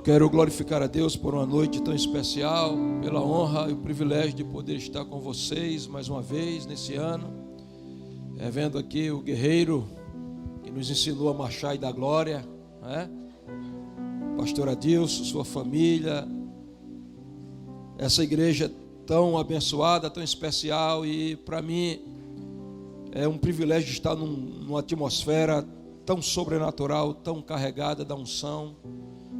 quero glorificar a Deus por uma noite tão especial, pela honra e o privilégio de poder estar com vocês mais uma vez nesse ano, vendo aqui o guerreiro que nos ensinou a marchar e dar glória, né? Pastor Adilson, sua família, essa igreja tão abençoada, tão especial, e para mim é um privilégio estar numa atmosfera tão sobrenatural, tão carregada da unção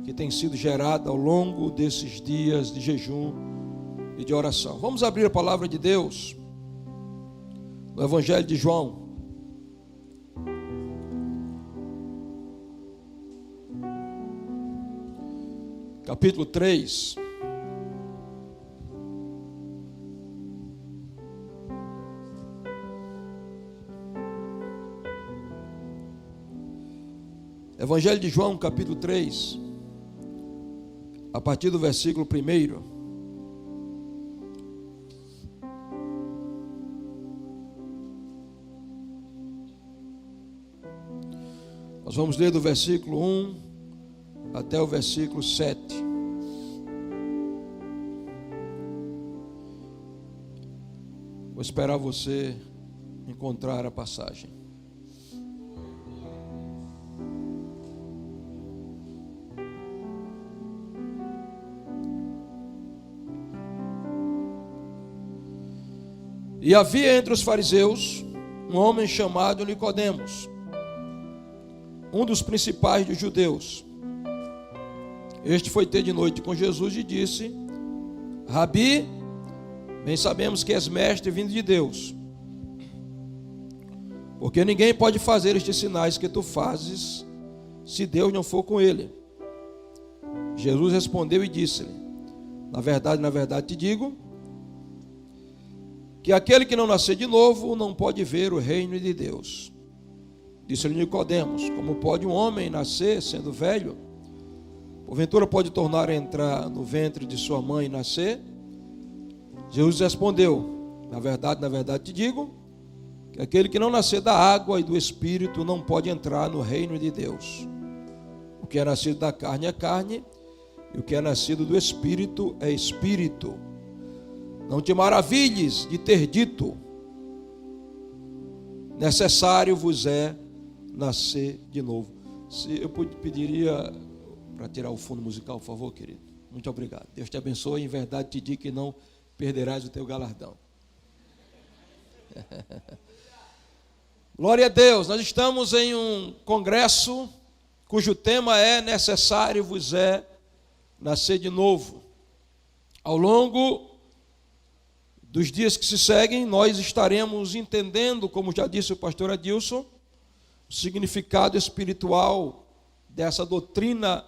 que tem sido gerada ao longo desses dias de jejum e de oração. Vamos abrir a palavra de Deus no Evangelho de João, capítulo 3. Evangelho de João, capítulo 3, a partir do versículo 1. Nós vamos ler do versículo 1 até o versículo 7. Vou esperar você encontrar a passagem. E havia entre os fariseus um homem chamado Nicodemos, um dos principais dos judeus. Este foi ter de noite com Jesus e disse: Rabi, bem sabemos que és mestre vindo de Deus, porque ninguém pode fazer estes sinais que tu fazes, se Deus não for com ele. Jesus respondeu e disse-lhe: na verdade te digo, que aquele que não nascer de novo não pode ver o reino de Deus. Disse-lhe Nicodemos: como pode um homem nascer sendo velho? Porventura pode tornar a entrar no ventre de sua mãe e nascer? Jesus respondeu: na verdade te digo, que aquele que não nascer da água e do Espírito não pode entrar no reino de Deus. O que é nascido da carne é carne, e o que é nascido do Espírito é Espírito. Não te maravilhes de ter dito: necessário vos é nascer de novo. Se eu pediria para tirar o fundo musical, por favor, querido. Muito obrigado. Deus te abençoe. Em verdade te digo que não perderás o teu galardão. Glória a Deus. Nós estamos em um congresso cujo tema é necessário vos é nascer de novo. Ao longo dos dias que se seguem, nós estaremos entendendo, como já disse o pastor Adilson, o significado espiritual dessa doutrina,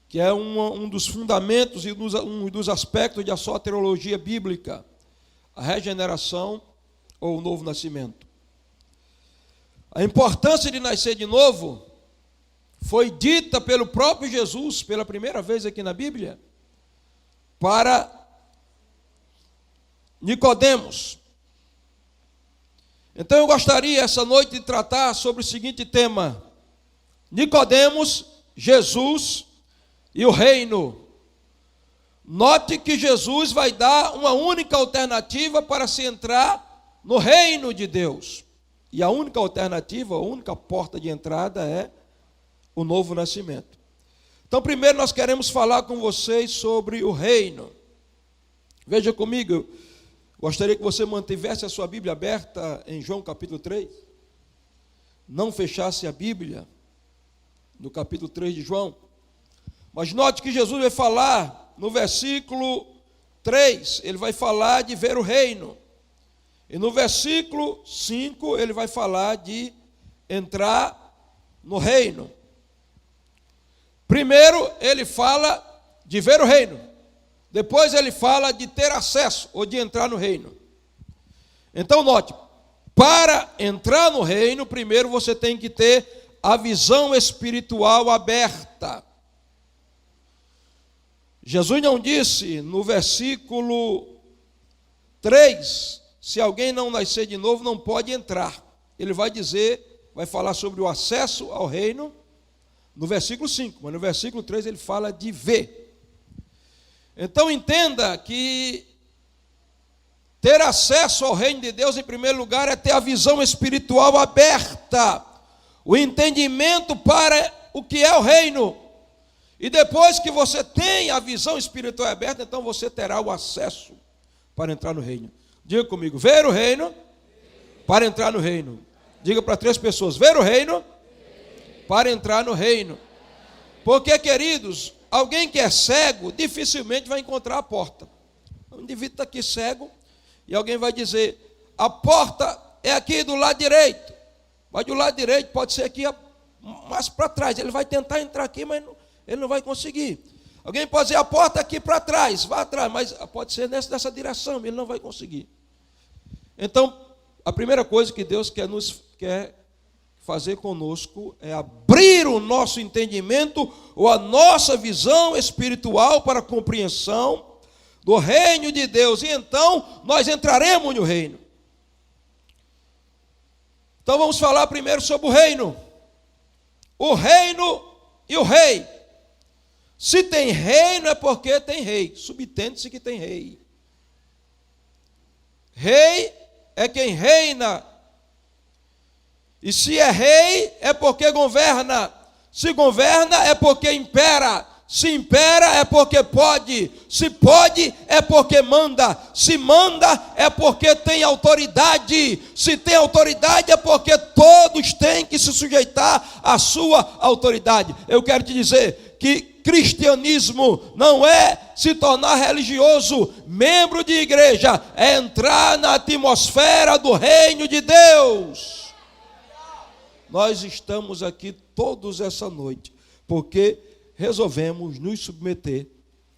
que é um dos fundamentos e um dos aspectos da soteriologia bíblica, a regeneração ou o novo nascimento. A importância de nascer de novo foi dita pelo próprio Jesus, pela primeira vez aqui na Bíblia, para Nicodemos. Então eu gostaria essa noite de tratar sobre o seguinte tema: Nicodemos, Jesus e o reino. Note que Jesus vai dar uma única alternativa para se entrar no reino de Deus. E a única alternativa, a única porta de entrada é o novo nascimento. Então primeiro nós queremos falar com vocês sobre o reino. Veja comigo. Gostaria que você mantivesse a sua Bíblia aberta em João capítulo 3. Não fechasse a Bíblia no capítulo 3 de João. Mas note que Jesus vai falar no versículo 3, ele vai falar de ver o reino. E no versículo 5, ele vai falar de entrar no reino. Primeiro, ele fala de ver o reino. Depois ele fala de ter acesso ou de entrar no reino. Então note, para entrar no reino, primeiro você tem que ter a visão espiritual aberta. Jesus não disse no versículo 3, se alguém não nascer de novo não pode entrar. Ele vai dizer, vai falar sobre o acesso ao reino, no versículo 5, mas no versículo 3 ele fala de ver. Então entenda que ter acesso ao reino de Deus, em primeiro lugar, é ter a visão espiritual aberta, o entendimento para o que é o reino. E depois que você tem a visão espiritual aberta, então você terá o acesso para entrar no reino. Diga comigo, ver o reino para entrar no reino. Diga para 3 pessoas, ver o reino para entrar no reino. Porque, queridos, alguém que é cego dificilmente vai encontrar a porta. O indivíduo está aqui cego e alguém vai dizer, a porta é aqui do lado direito. Mas do lado direito pode ser aqui mais para trás. Ele vai tentar entrar aqui, mas ele não vai conseguir. Alguém pode dizer, a porta aqui para trás, vá atrás, mas pode ser nessa direção, ele não vai conseguir. Então, a primeira coisa que Deus quer fazer conosco é abrir o nosso entendimento ou a nossa visão espiritual para a compreensão do reino de Deus. E então nós entraremos no reino. Então vamos falar primeiro sobre o reino. O reino e o rei. Se tem reino é porque tem rei. Subtende-se que tem rei. Rei é quem reina. E se é rei, é porque governa. Se governa, é porque impera. Se impera, é porque pode. Se pode, é porque manda. Se manda, é porque tem autoridade. Se tem autoridade, é porque todos têm que se sujeitar à sua autoridade. Eu quero te dizer que cristianismo não é se tornar religioso, membro de igreja, é entrar na atmosfera do reino de Deus. Nós estamos aqui todos essa noite, porque resolvemos nos submeter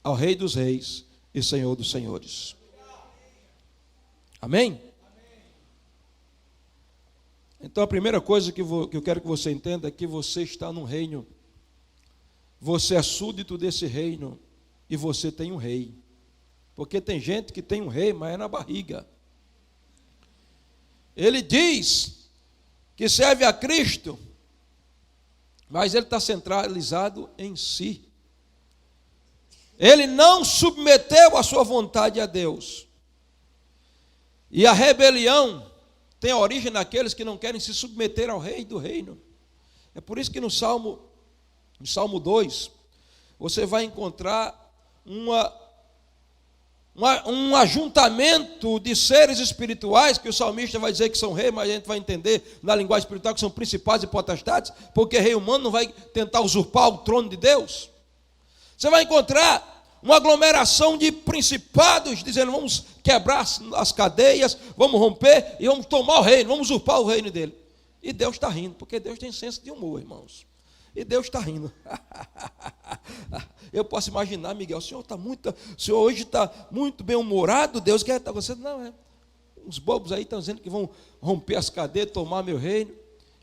ao Rei dos Reis e Senhor dos Senhores. Amém? Então a primeira coisa que eu quero que você entenda é que você está num reino. Você é súdito desse reino e você tem um rei. Porque tem gente que tem um rei, mas é na barriga. Ele diz que serve a Cristo, mas ele está centralizado em si. Ele não submeteu a sua vontade a Deus. E a rebelião tem origem naqueles que não querem se submeter ao rei do reino. É por isso que no Salmo 2, você vai encontrar um ajuntamento de seres espirituais, que o salmista vai dizer que são reis, mas a gente vai entender na linguagem espiritual que são principados e potestades, porque rei humano não vai tentar usurpar o trono de Deus. Você vai encontrar uma aglomeração de principados, dizendo, vamos quebrar as cadeias, vamos romper e vamos tomar o reino, vamos usurpar o reino dele. E Deus está rindo, porque Deus tem senso de humor, irmãos. E Deus está rindo. Eu posso imaginar, Miguel, o senhor hoje está muito bem-humorado, Deus quer estar com você. Não, uns bobos aí estão dizendo que vão romper as cadeias, tomar meu reino.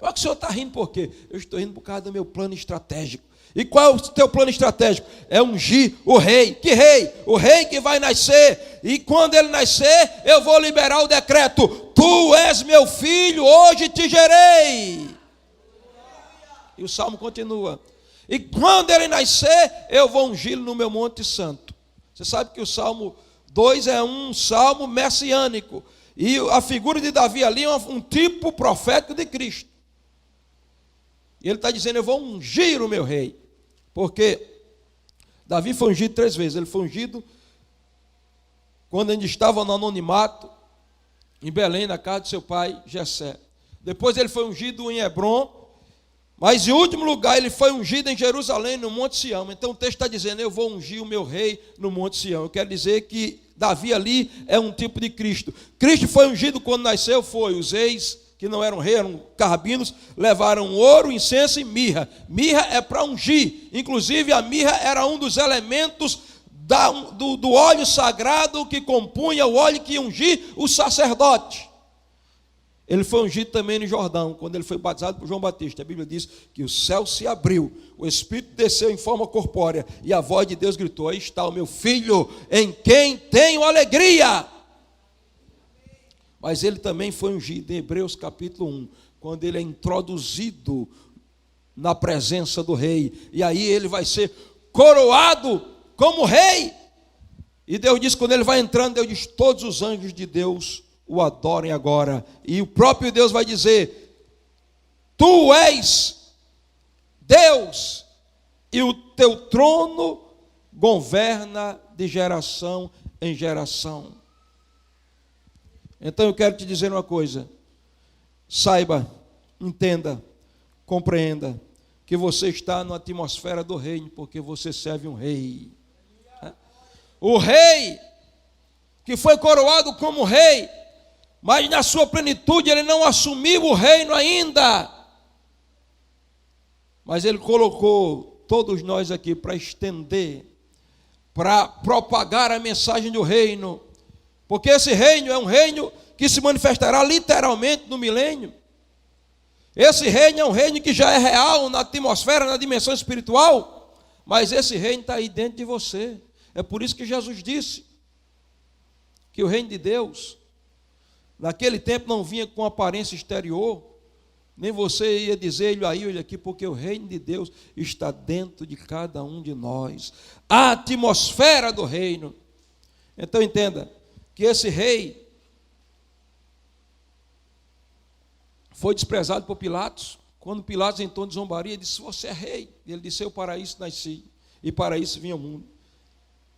Eu acho que o senhor está rindo por quê? Eu estou rindo por causa do meu plano estratégico. E qual é o teu plano estratégico? É ungir o rei. Que rei? O rei que vai nascer. E quando ele nascer, eu vou liberar o decreto. Tu és meu filho, hoje te gerei. E o salmo continua. E quando ele nascer, eu vou ungí-lo no meu monte santo. Você sabe que o Salmo 2 é um salmo messiânico. E a figura de Davi ali é um tipo profético de Cristo. E ele está dizendo, eu vou ungir o meu rei. Porque Davi foi ungido 3 vezes. Ele foi ungido quando ainda estava no anonimato, em Belém, na casa de seu pai, Jessé. Depois ele foi ungido em Hebrom. Mas em último lugar, ele foi ungido em Jerusalém, no Monte Sião. Então o texto está dizendo, eu vou ungir o meu rei no Monte Sião. Eu quero dizer que Davi ali é um tipo de Cristo. Cristo foi ungido quando nasceu, os reis que não eram reis, eram carrabinos, levaram ouro, incenso e mirra. Mirra é para ungir. Inclusive a mirra era um dos elementos do óleo sagrado que compunha o óleo que ia ungir o sacerdote. Ele foi ungido também no Jordão, quando ele foi batizado por João Batista. A Bíblia diz que o céu se abriu, o Espírito desceu em forma corpórea, e a voz de Deus gritou, aí está o meu filho, em quem tenho alegria. Mas ele também foi ungido em Hebreus capítulo 1, quando ele é introduzido na presença do rei. E aí ele vai ser coroado como rei. E Deus diz, quando ele vai entrando, Deus diz, todos os anjos de Deus o adorem agora. E o próprio Deus vai dizer, tu és Deus, e o teu trono governa de geração em geração. Então eu quero te dizer uma coisa, saiba, entenda, compreenda, que você está na atmosfera do reino, porque você serve um rei. O rei, que foi coroado como rei, mas na sua plenitude ele não assumiu o reino ainda. Mas ele colocou todos nós aqui para estender, para propagar a mensagem do reino, porque esse reino é um reino que se manifestará literalmente no milênio. Esse reino é um reino que já é real na atmosfera, na dimensão espiritual, mas esse reino está aí dentro de você. É por isso que Jesus disse que o reino de Deus, naquele tempo não vinha com aparência exterior, nem você ia dizer, olha aqui, porque o reino de Deus está dentro de cada um de nós. A atmosfera do reino. Então entenda, que esse rei foi desprezado por Pilatos. Quando Pilatos entrou de zombaria, disse, você é rei. E ele disse, eu para isso nasci, e para isso vim ao mundo.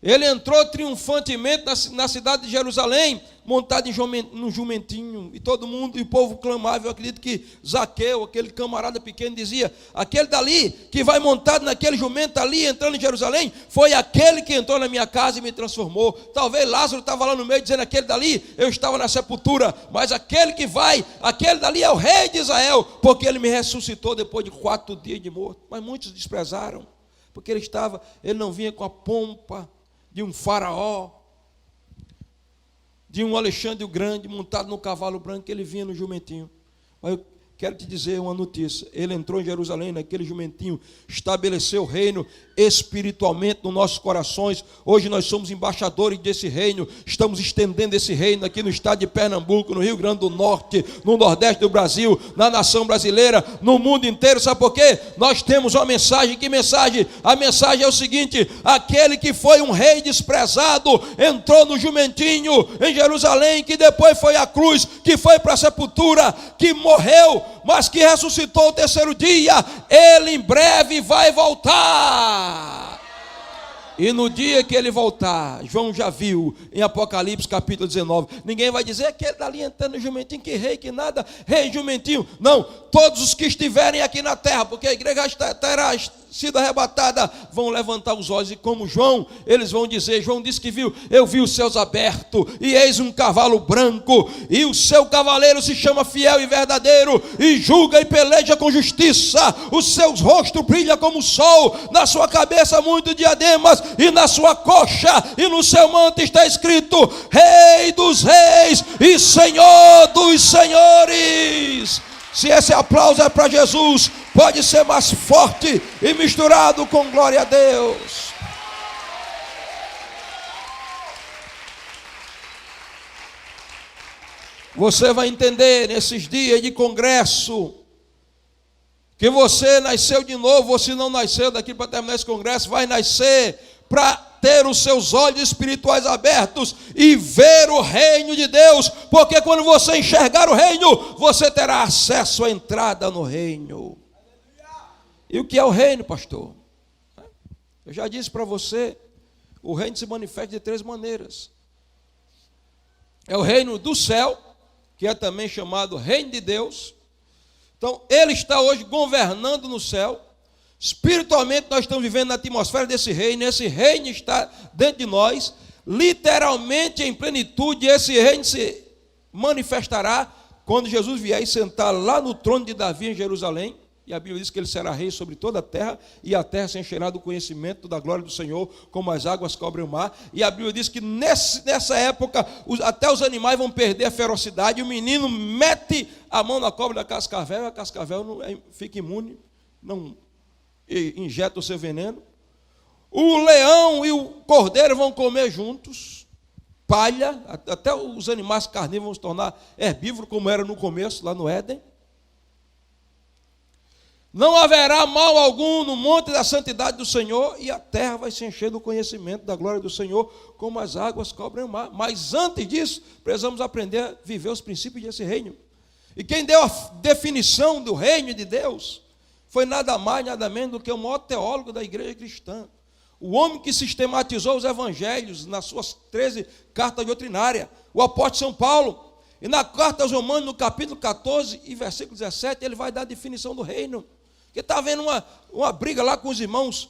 Ele entrou triunfantemente na cidade de Jerusalém, montado num jumentinho, e todo mundo, e o povo clamava. Eu acredito que Zaqueu, aquele camarada pequeno, dizia, aquele dali que vai montado naquele jumento ali, entrando em Jerusalém, foi aquele que entrou na minha casa e me transformou. Talvez Lázaro estava lá no meio dizendo, aquele dali, eu estava na sepultura, mas aquele que vai, aquele dali é o rei de Israel, porque ele me ressuscitou depois de 4 dias de morto. Mas muitos desprezaram, porque ele não vinha com a pompa de um faraó, de um Alexandre o Grande, montado no cavalo branco, ele vinha no jumentinho. Mas eu quero te dizer uma notícia, ele entrou em Jerusalém naquele jumentinho, estabeleceu o reino espiritualmente nos nossos corações. Hoje nós somos embaixadores desse reino, estamos estendendo esse reino aqui no estado de Pernambuco, no Rio Grande do Norte, no Nordeste do Brasil, na nação brasileira, no mundo inteiro. Sabe por quê? Nós temos uma mensagem. Que mensagem? A mensagem é o seguinte, aquele que foi um rei desprezado, entrou no jumentinho em Jerusalém, que depois foi à cruz, que foi para a sepultura, que morreu, mas que ressuscitou o 3º dia, ele em breve vai voltar. E no dia que ele voltar, João já viu em Apocalipse capítulo 19, ninguém vai dizer aquele dali entrando no jumentinho, que rei, que nada, rei jumentinho. Não, todos os que estiverem aqui na terra, porque a igreja terá sido arrebatada, vão levantar os olhos, e como João, eles vão dizer, João disse que viu, eu vi os céus abertos, e eis um cavalo branco, e o seu cavaleiro se chama Fiel e Verdadeiro, e julga e peleja com justiça, os seus rostos brilham como o sol, na sua cabeça muitos diademas, e na sua coxa, e no seu manto está escrito, Rei dos Reis, e Senhor dos Senhores. Se esse aplauso é para Jesus, pode ser mais forte e misturado com glória a Deus. Você vai entender nesses dias de congresso que você nasceu de novo, ou se não nasceu daqui para terminar esse congresso, vai nascer para ter os seus olhos espirituais abertos e ver o reino de Deus, porque quando você enxergar o reino, você terá acesso à entrada no reino. E o que é o reino, pastor? Eu já disse para você, o reino se manifesta de 3 maneiras. É o reino do céu, que é também chamado reino de Deus. Então, ele está hoje governando no céu. Espiritualmente nós estamos vivendo na atmosfera desse reino. Esse reino está dentro de nós, literalmente em plenitude. Esse reino se manifestará quando Jesus vier e sentar lá no trono de Davi em Jerusalém. E a Bíblia diz que ele será rei sobre toda a terra, e a terra se encherá do conhecimento da glória do Senhor, como as águas cobrem o mar. E a Bíblia diz que nessa época até os animais vão perder a ferocidade. O menino mete a mão na cobra da cascavel, e a cascavel não fica imune, não injeta o seu veneno. O leão e o cordeiro vão comer juntos palha, até os animais carnívoros vão se tornar herbívoros, como era no começo, lá no Éden. Não haverá mal algum no monte da santidade do Senhor, e a terra vai se encher do conhecimento da glória do Senhor, como as águas cobrem o mar. Mas antes disso, precisamos aprender a viver os princípios desse reino. E quem deu a definição do reino de Deus foi nada mais, nada menos do que o maior teólogo da igreja cristã. O homem que sistematizou os evangelhos nas suas 13 cartas doutrinárias, o apóstolo São Paulo. E na carta aos Romanos, no capítulo 14 e versículo 17, ele vai dar a definição do reino. Porque está havendo uma briga lá com os irmãos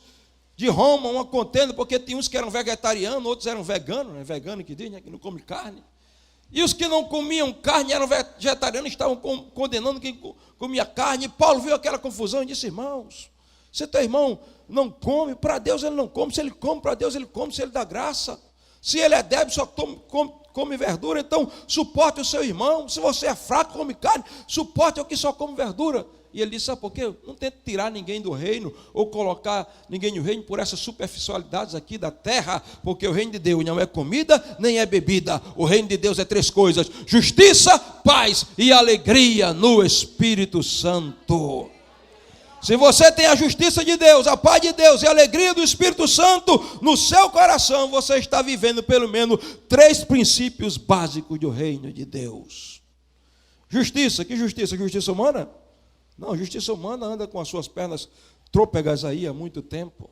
de Roma, uma contenda, porque tem uns que eram vegetarianos, outros eram veganos, né? Vegano que diz, né? Que não come carne. E os que não comiam carne, eram vegetarianos, estavam condenando quem comia carne. E Paulo viu aquela confusão e disse: irmãos, se teu irmão não come, para Deus ele não come. Se ele come, para Deus ele come, se ele dá graça. Se ele é débil, só come verdura, então suporte o seu irmão. Se você é fraco, come carne, suporte o que só come verdura. E ele disse: sabe por quê? Não tente tirar ninguém do reino, ou colocar ninguém no reino por essas superficialidades aqui da terra, porque o reino de Deus não é comida, nem é bebida. O reino de Deus é 3 coisas: justiça, paz e alegria no Espírito Santo. Se você tem a justiça de Deus, a paz de Deus e a alegria do Espírito Santo no seu coração, você está vivendo pelo menos 3 princípios básicos do reino de Deus. Justiça, que justiça? Justiça humana? Não, a justiça humana anda com as suas pernas trôpegas aí há muito tempo.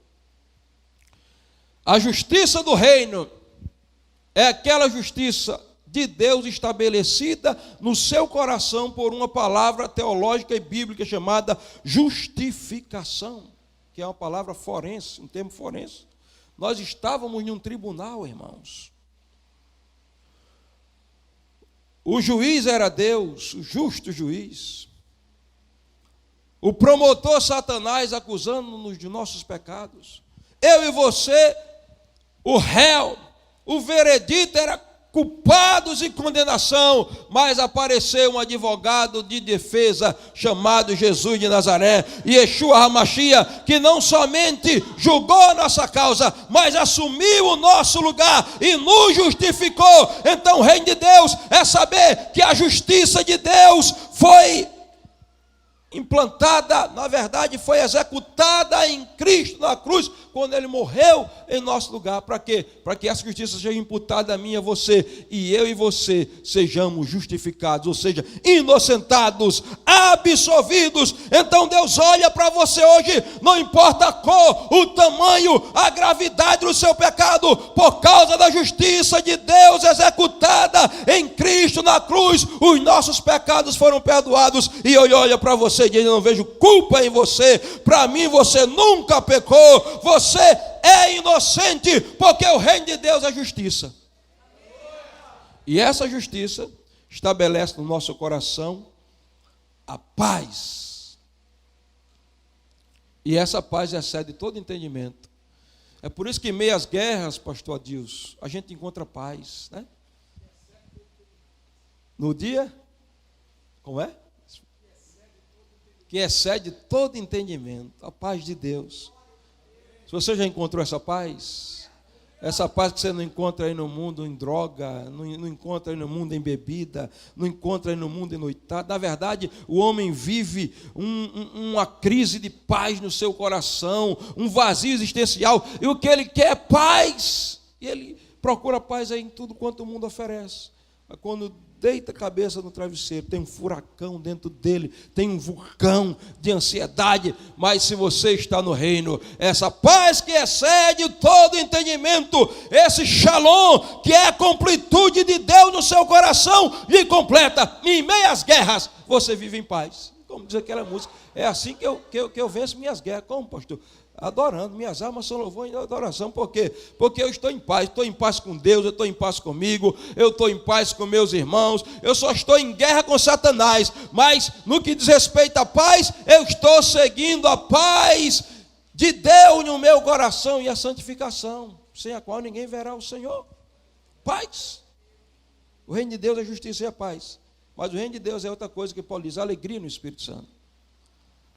A justiça do reino é aquela justiça de Deus estabelecida no seu coração por uma palavra teológica e bíblica chamada justificação, que é uma palavra forense, um termo forense. Nós estávamos em um tribunal, irmãos. O juiz era Deus, o justo juiz. O promotor Satanás acusando-nos de nossos pecados. Eu e você, o réu, o veredito era culpados e condenação, mas apareceu um advogado de defesa chamado Jesus de Nazaré, Yeshua HaMashiach, que não somente julgou nossa causa, mas assumiu o nosso lugar e nos justificou. Então o reino de Deus é saber que a justiça de Deus foi implantada, na verdade foi executada em Cristo na cruz, quando ele morreu em nosso lugar. Para quê? Para que essa justiça seja imputada a mim e a você, e eu e você sejamos justificados, ou seja, inocentados, absolvidos. Então Deus olha para você hoje, não importa a cor, o tamanho, a gravidade do seu pecado, por causa da justiça de Deus executada em Cristo na cruz, os nossos pecados foram perdoados, e ele olha para você e diz: eu não vejo culpa em você. Para mim você nunca pecou, você é inocente, porque o reino de Deus é justiça. E essa justiça estabelece no nosso coração a paz. E essa paz excede todo entendimento. É por isso que em meio às guerras, pastor Adilson, a gente encontra paz, né? No dia, como é? Que excede todo entendimento, a paz de Deus. Se você já encontrou essa paz que você não encontra aí no mundo em droga, não encontra aí no mundo em bebida, não encontra aí no mundo em noitada. Na verdade, o homem vive uma crise de paz no seu coração, um vazio existencial, e o que ele quer é paz, e ele procura paz aí em tudo quanto o mundo oferece. Mas quando deita a cabeça no travesseiro, tem um furacão dentro dele, tem um vulcão de ansiedade. Mas se você está no reino, essa paz que excede todo entendimento, esse shalom, que é a completude de Deus no seu coração, lhe completa. Em meio às guerras, você vive em paz. Como diz aquela música, é assim que eu venço minhas guerras. Como, pastor? Adorando, minhas almas são louvor e adoração. Por quê? Porque eu estou em paz com Deus, eu estou em paz comigo, eu estou em paz com meus irmãos, eu só estou em guerra com Satanás, mas no que diz respeito à paz, eu estou seguindo a paz de Deus no meu coração e a santificação, sem a qual ninguém verá o Senhor. Paz. O reino de Deus é justiça e a paz, mas o reino de Deus é outra coisa que Paulo diz: alegria no Espírito Santo.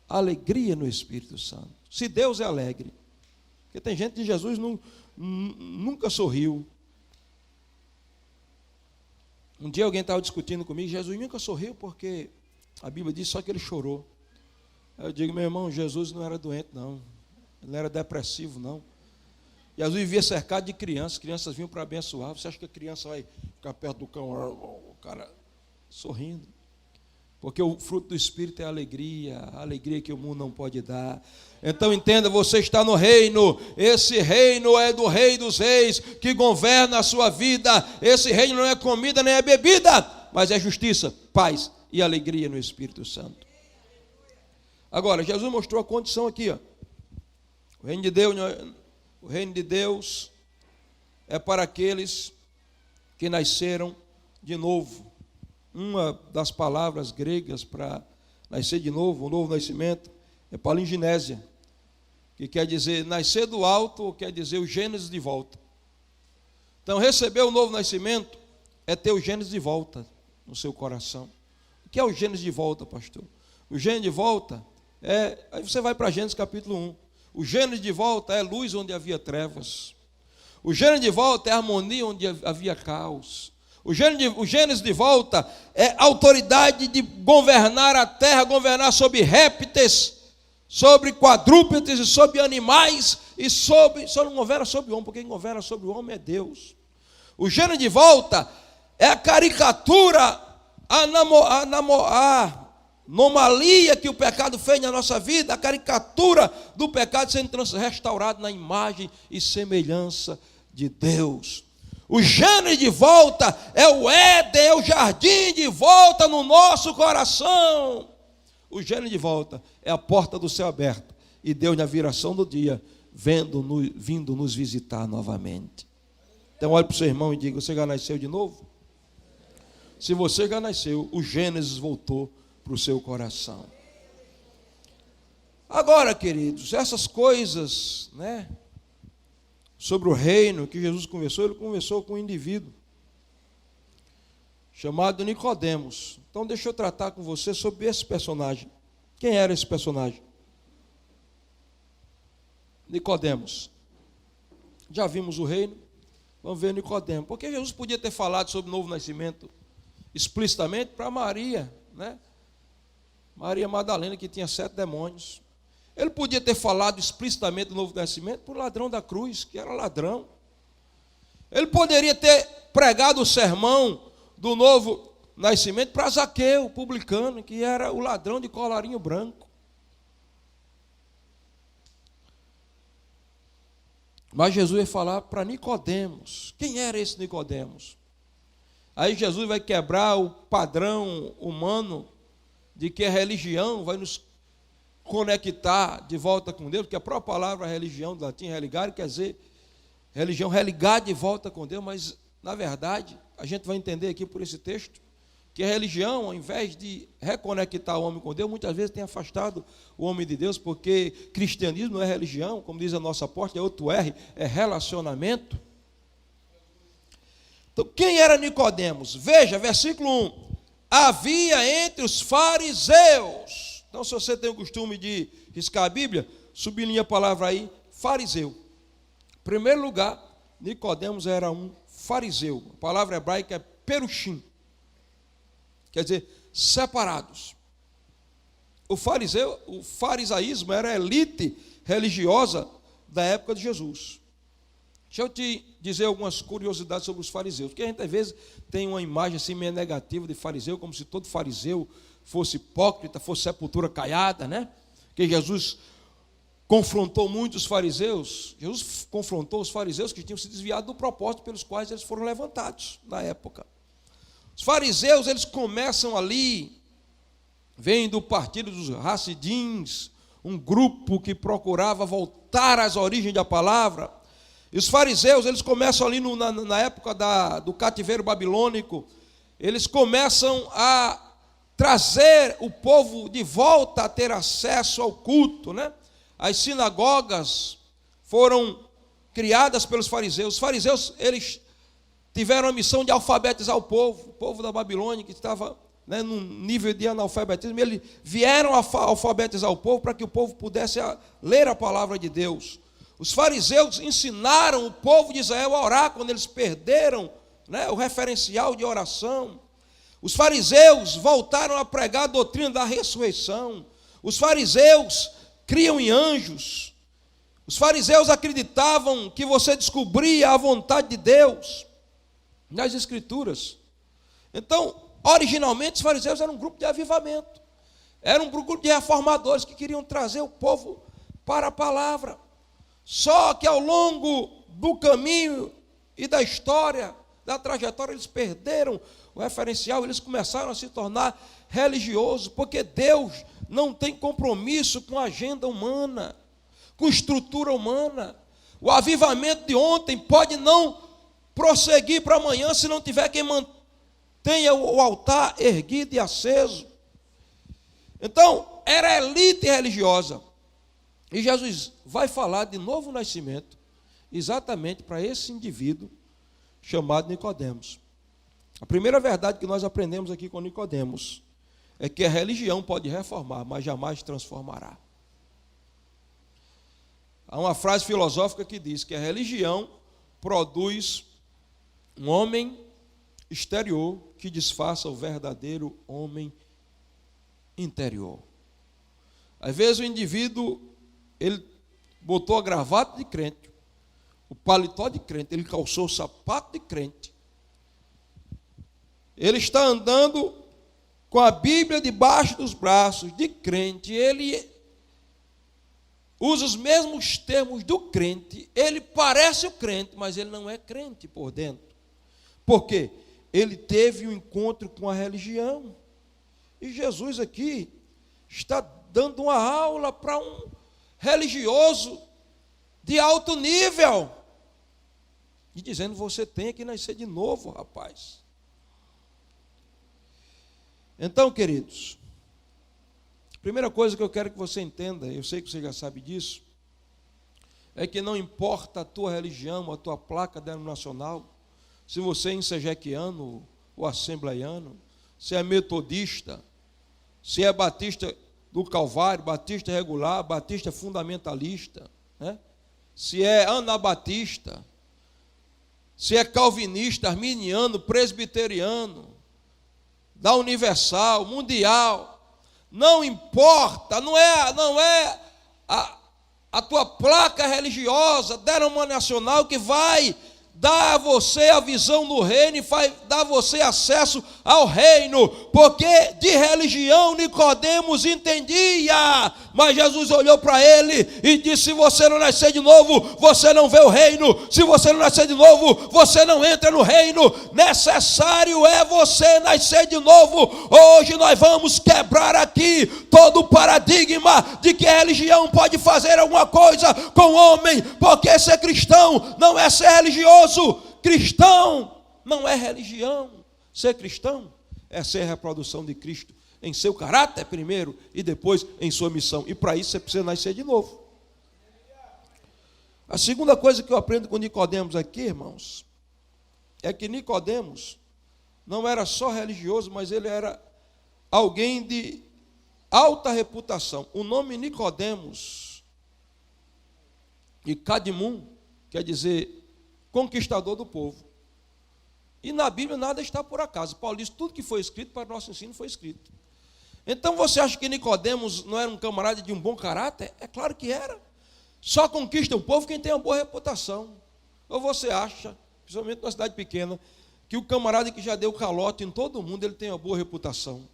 Alegria no Espírito Santo. Se Deus é alegre, porque tem gente que Jesus nunca sorriu. Um dia alguém estava discutindo comigo: Jesus nunca sorriu porque a Bíblia diz só que ele chorou. Eu digo, meu irmão, Jesus não era doente, não. Ele não era depressivo, não. Jesus vivia cercado de crianças vinham para abençoar. Você acha que a criança vai ficar perto do cão, o cara sorrindo? Porque o fruto do Espírito é a alegria que o mundo não pode dar. Então entenda, você está no reino, esse reino é do Rei dos Reis, que governa a sua vida. Esse reino não é comida nem é bebida, mas é justiça, paz e alegria no Espírito Santo. Agora, Jesus mostrou a condição aqui, ó. O reino de Deus é para aqueles que nasceram de novo. Uma das palavras gregas para nascer de novo, um novo nascimento, é palinginésia, que quer dizer nascer do alto, ou quer dizer o Gênesis de volta. Então, receber o novo nascimento é ter o Gênesis de volta no seu coração. O que é o Gênesis de volta, pastor? O Gênesis de volta aí você vai para Gênesis capítulo 1. O Gênesis de volta é luz onde havia trevas. O Gênesis de volta é harmonia onde havia caos. O Gênesis de volta é autoridade de governar a terra, governar sobre répteis, sobre quadrúpedes e sobre animais, e só não governa sobre o homem, porque quem governa sobre o homem é Deus. O Gênesis de volta é a caricatura, a anomalia que o pecado fez na nossa vida, a caricatura do pecado sendo restaurado na imagem e semelhança de Deus. O Gênesis de volta é o Éden, é o jardim de volta no nosso coração. O Gênesis de volta é a porta do céu aberta e Deus na viração do dia vindo nos visitar novamente. Então olhe para o seu irmão e diga: você já nasceu de novo? Se você já nasceu, o Gênesis voltou para o seu coração. Agora, queridos, essas coisas, sobre o reino que Jesus conversou, ele conversou com um indivíduo chamado Nicodemos. Então deixa eu tratar com você sobre esse personagem. Quem era esse personagem? Nicodemos. Já vimos o reino, vamos ver Nicodemos. Porque Jesus podia ter falado sobre o novo nascimento explicitamente para Maria, Maria Madalena, que tinha 7 demônios. Ele podia ter falado explicitamente do novo nascimento para o ladrão da cruz, que era ladrão. Ele poderia ter pregado o sermão do novo nascimento para Zaqueu, publicano, que era o ladrão de colarinho branco. Mas Jesus ia falar para Nicodemos. Quem era esse Nicodemos? Aí Jesus vai quebrar o padrão humano de que a religião vai nos conectar de volta com Deus, porque a própria palavra religião do latim, religare, quer dizer religião, religar de volta com Deus, mas na verdade a gente vai entender aqui por esse texto que a religião, ao invés de reconectar o homem com Deus, muitas vezes tem afastado o homem de Deus, porque cristianismo não é religião, como diz a nossa porta, é outro R, é relacionamento. Então quem era Nicodemos? Veja, versículo 1, havia entre os fariseus. Então, se você tem o costume de riscar a Bíblia, sublinha a palavra aí, fariseu. Em primeiro lugar, Nicodemos era um fariseu. A palavra hebraica é perushim, quer dizer, separados. O farisaísmo era a elite religiosa da época de Jesus. Deixa eu te dizer algumas curiosidades sobre os fariseus, porque a gente às vezes tem uma imagem assim meio negativa de fariseu, como se todo fariseu fosse hipócrita, fosse sepultura caiada, Que Jesus confrontou muitos fariseus. Jesus confrontou os fariseus que tinham se desviado do propósito pelos quais eles foram levantados na época. Os fariseus, eles começam ali, vêm do partido dos Hassidins, um grupo que procurava voltar às origens da palavra. E os fariseus, eles começam ali na época do cativeiro babilônico, eles começam a trazer o povo de volta a ter acesso ao culto, As sinagogas foram criadas pelos fariseus. Os fariseus, eles tiveram a missão de alfabetizar o povo da Babilônia, que estava num nível de analfabetismo. Eles vieram alfabetizar o povo para que o povo pudesse ler a palavra de Deus. Os fariseus ensinaram o povo de Israel a orar quando eles perderam o referencial de oração. Os fariseus voltaram a pregar a doutrina da ressurreição. Os fariseus criam em anjos. Os fariseus acreditavam que você descobria a vontade de Deus nas Escrituras. Então, originalmente, os fariseus eram um grupo de avivamento. Era um grupo de reformadores que queriam trazer o povo para a palavra. Só que ao longo do caminho e da história, da trajetória, eles perderam o referencial, eles começaram a se tornar religiosos, porque Deus não tem compromisso com a agenda humana, com estrutura humana. O avivamento de ontem pode não prosseguir para amanhã se não tiver quem mantenha o altar erguido e aceso. Então, era a elite religiosa. E Jesus vai falar de novo nascimento, exatamente para esse indivíduo chamado Nicodemos. A primeira verdade que nós aprendemos aqui com Nicodemos é que a religião pode reformar, mas jamais transformará. Há uma frase filosófica que diz que a religião produz um homem exterior que disfarça o verdadeiro homem interior. Às vezes o indivíduo, ele botou a gravata de crente, o paletó de crente, ele calçou o sapato de crente, ele está andando com a Bíblia debaixo dos braços de crente, ele usa os mesmos termos do crente, ele parece o crente, mas ele não é crente por dentro. Por quê? Ele teve um encontro com a religião. E Jesus aqui está dando uma aula para um religioso de alto nível. E dizendo, você tem que nascer de novo, rapaz. Então, queridos, a primeira coisa que eu quero que você entenda, eu sei que você já sabe disso, é que não importa a tua religião, a tua placa denominacional, se você é ensejequiano ou assembleiano, se é metodista, se é batista do Calvário, batista regular, batista fundamentalista, né? Se é anabatista, se é calvinista, arminiano, presbiteriano, da Universal, Mundial, não importa, não é a tua placa religiosa, denominacional que vai dar a você a visão do reino e vai dar a você acesso ao reino, porque de religião Nicodemos entendia, mas Jesus olhou para ele e disse, se você não nascer de novo, você não vê o reino, se você não nascer de novo, você não entra no reino, necessário é você nascer de novo. Hoje nós vamos quebrar aqui todo o paradigma de que a religião pode fazer alguma coisa com o homem, porque ser cristão não é ser religioso. Cristão não é religião. Ser cristão é ser a reprodução de Cristo em seu caráter primeiro e depois em sua missão. E para isso você precisa nascer de novo. A segunda coisa que eu aprendo com Nicodemos aqui, irmãos, é que Nicodemos não era só religioso, mas ele era alguém de alta reputação. O nome Nicodemos e Cadmum quer dizer conquistador do povo. E na Bíblia nada está por acaso. Paulo diz, tudo que foi escrito para nosso ensino foi escrito. Então você acha que Nicodemos não era um camarada de um bom caráter? É claro que era. Só conquista o povo quem tem uma boa reputação. Ou você acha, principalmente numa cidade pequena, que o camarada que já deu calote em todo mundo, ele tem uma boa reputação?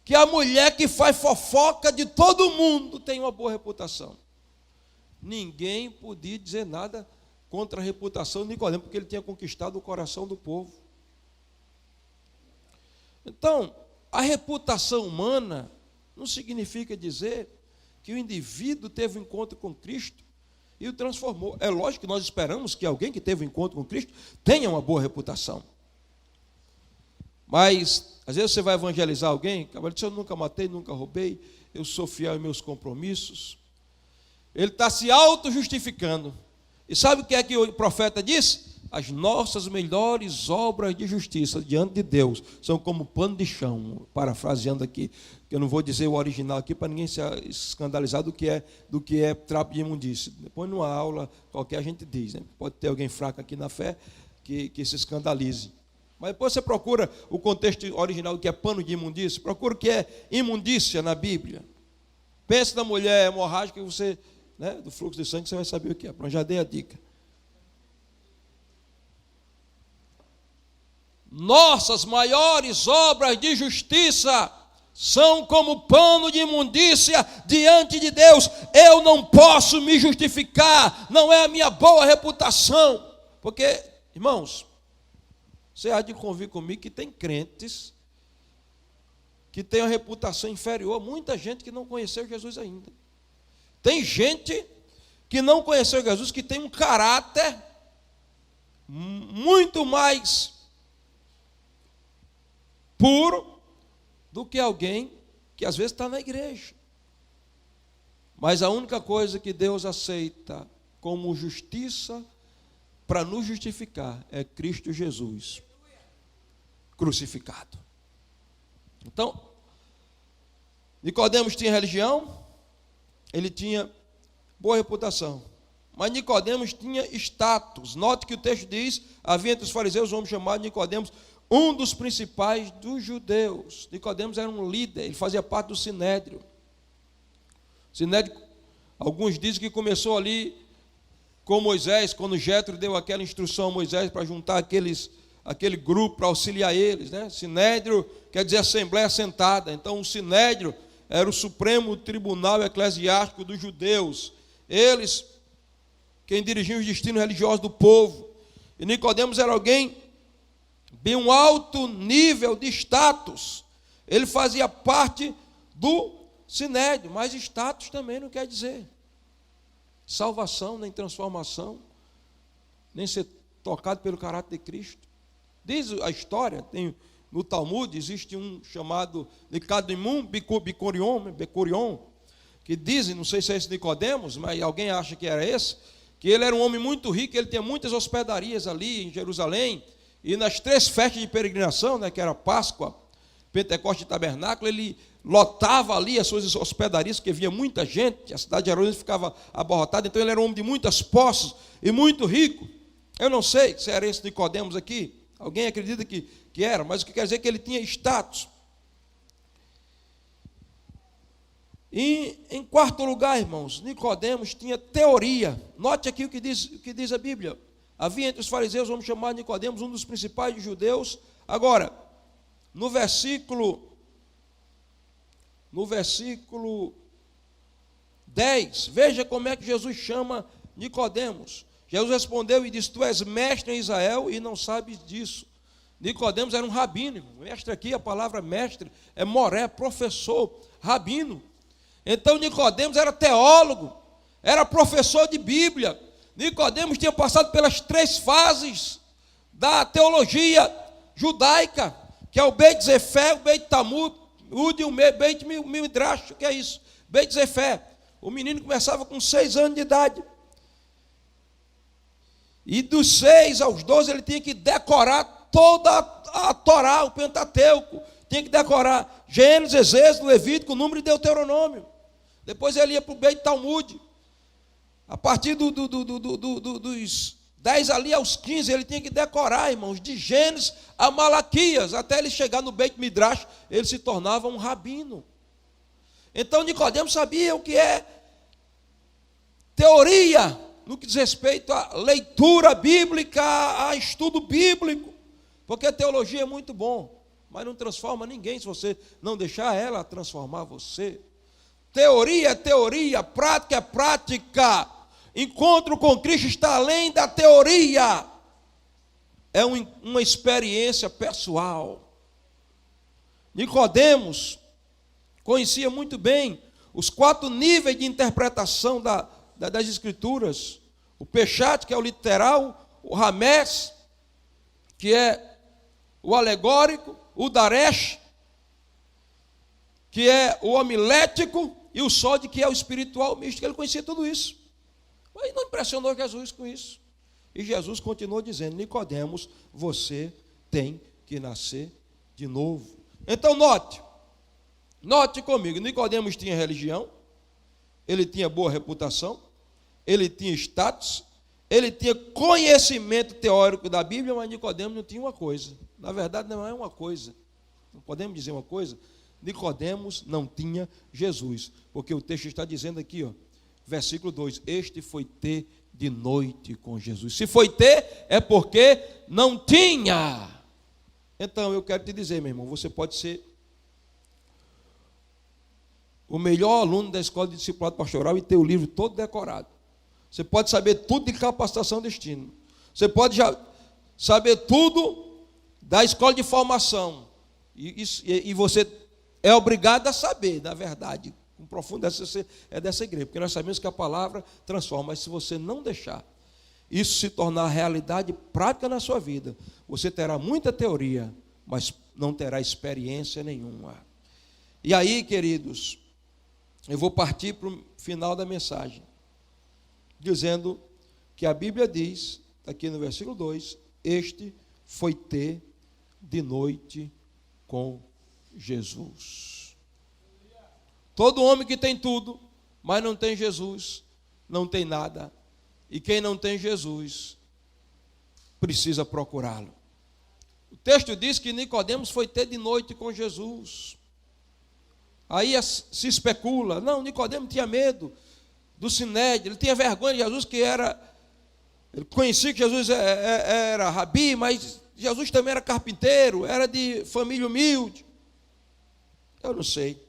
Que a mulher que faz fofoca de todo mundo tem uma boa reputação? Ninguém podia dizer nada contra a reputação de Nicodemos, porque ele tinha conquistado o coração do povo. Então, a reputação humana não significa dizer que o indivíduo teve um encontro com Cristo e o transformou. É lógico que nós esperamos que alguém que teve um encontro com Cristo tenha uma boa reputação. Mas, às vezes você vai evangelizar alguém, acaba de dizer, eu nunca matei, nunca roubei, eu sou fiel em meus compromissos. Ele está se auto-justificando. E sabe o que é que o profeta disse? As nossas melhores obras de justiça diante de Deus são como pano de chão, parafraseando aqui, que eu não vou dizer o original aqui para ninguém se escandalizar do que é trapo de imundície. Depois numa aula qualquer a gente diz, né? Pode ter alguém fraco aqui na fé que se escandalize. Mas depois você procura o contexto original, que é pano de imundícia, procura o que é imundícia na Bíblia. Pense na mulher hemorrágica, você, né, do fluxo de sangue, você vai saber o que é. Pronto, já dei a dica. Nossas maiores obras de justiça são como pano de imundícia diante de Deus. Eu não posso me justificar, não é a minha boa reputação. Porque, irmãos, você há de convir comigo que tem crentes que têm uma reputação inferior a muita gente que não conheceu Jesus ainda. Tem gente que não conheceu Jesus, que tem um caráter muito mais puro do que alguém que às vezes está na igreja. Mas a única coisa que Deus aceita como justiça para nos justificar é Cristo Jesus crucificado. Então, Nicodemos tinha religião, ele tinha boa reputação, mas Nicodemos tinha status. Note que o texto diz: havia entre os fariseus um homem chamado Nicodemos, um dos principais dos judeus. Nicodemos era um líder, ele fazia parte do Sinédrio. Sinédrio, alguns dizem que começou ali com Moisés, quando Jetro deu aquela instrução a Moisés para juntar aquele grupo para auxiliar eles, né? Sinédrio quer dizer Assembleia Sentada. Então o Sinédrio era o supremo tribunal eclesiástico dos judeus. Eles, quem dirigiam os destinos religiosos do povo. E Nicodemos era alguém de um alto nível de status. Ele fazia parte do Sinédrio, mas status também não quer dizer salvação, nem transformação, nem ser tocado pelo caráter de Cristo. Diz a história, no Talmud existe um chamado Nicodemum Becurion, que dizem, não sei se é esse Nicodemos, mas alguém acha que era esse, que ele era um homem muito rico, ele tinha muitas hospedarias ali em Jerusalém, e nas 3 festas de peregrinação, né, que era Páscoa, Pentecostes e Tabernáculo, ele lotava ali as suas hospedarias, porque havia muita gente, a cidade de Jerusalém ficava abarrotada, então ele era um homem de muitas posses e muito rico. Eu não sei se era esse Nicodemos aqui, alguém acredita que era, mas o que quer dizer é que ele tinha status. E em quarto lugar, irmãos, Nicodemos tinha teoria. Note aqui o que diz a Bíblia. Havia entre os fariseus um homem chamado Nicodemos, um dos principais dos judeus. Agora, no versículo 10, veja como é que Jesus chama Nicodemos. Jesus respondeu e disse: tu és mestre em Israel e não sabes disso. Nicodemos era um rabino. Mestre aqui, a palavra mestre é moré, professor, rabino. Então Nicodemos era teólogo, era professor de Bíblia. Nicodemos tinha passado pelas 3 fases da teologia judaica, que é o Beit Zefé, o Beit Talmud e o Beit Midrash. O que é isso? Beit Zefé. O menino começava com 6 anos de idade. E dos 6 aos 12 ele tinha que decorar toda a Torá, o Pentateuco. Tinha que decorar Gênesis, Êxodo, Levítico, Número e Deuteronômio. Depois ele ia para o Beit Talmud. A partir dos 10 ali aos 15, ele tinha que decorar, irmãos, de Gênesis a Malaquias, até ele chegar no Beit Midrash, ele se tornava um rabino. Então Nicodemos sabia o que é teoria, no que diz respeito à leitura bíblica, a estudo bíblico, porque a teologia é muito bom, mas não transforma ninguém se você não deixar ela transformar você. Teoria é teoria, prática é prática. Encontro com Cristo está além da teoria. É uma experiência pessoal. Nicodemos conhecia muito bem os 4 níveis de interpretação das Escrituras. O Peshat, que é o literal, o Ramés, que é o alegórico, o Daresh, que é o homilético, e o Sode, que é o espiritual místico. Ele conhecia tudo isso. Mas não impressionou Jesus com isso. E Jesus continuou dizendo: Nicodemos, você tem que nascer de novo. Então note comigo, Nicodemos tinha religião, ele tinha boa reputação, ele tinha status, ele tinha conhecimento teórico da Bíblia, mas Nicodemos não tinha uma coisa. Na verdade, não é uma coisa. Não podemos dizer uma coisa? Nicodemos não tinha Jesus, porque o texto está dizendo aqui, ó, versículo 2, este foi ter de noite com Jesus. Se foi ter, é porque não tinha. Então, eu quero te dizer, meu irmão, você pode ser o melhor aluno da escola de discipulado pastoral e ter o livro todo decorado. Você pode saber tudo de capacitação de destino. Você pode já saber tudo da escola de formação. E você é obrigado a saber, na verdade, com profundidade, é dessa igreja, porque nós sabemos que a palavra transforma, mas se você não deixar isso se tornar realidade prática na sua vida, você terá muita teoria, mas não terá experiência nenhuma. E aí, queridos, eu vou partir para o final da mensagem, dizendo que a Bíblia diz, aqui no versículo 2, este foi ter de noite com Jesus. Todo homem que tem tudo, mas não tem Jesus, não tem nada. E quem não tem Jesus, precisa procurá-lo. O texto diz que Nicodemos foi ter de noite com Jesus. Aí se especula, não, Nicodemos tinha medo do Sinédrio, ele tinha vergonha de Jesus, ele conhecia que Jesus era rabi, mas Jesus também era carpinteiro, era de família humilde. Eu não sei.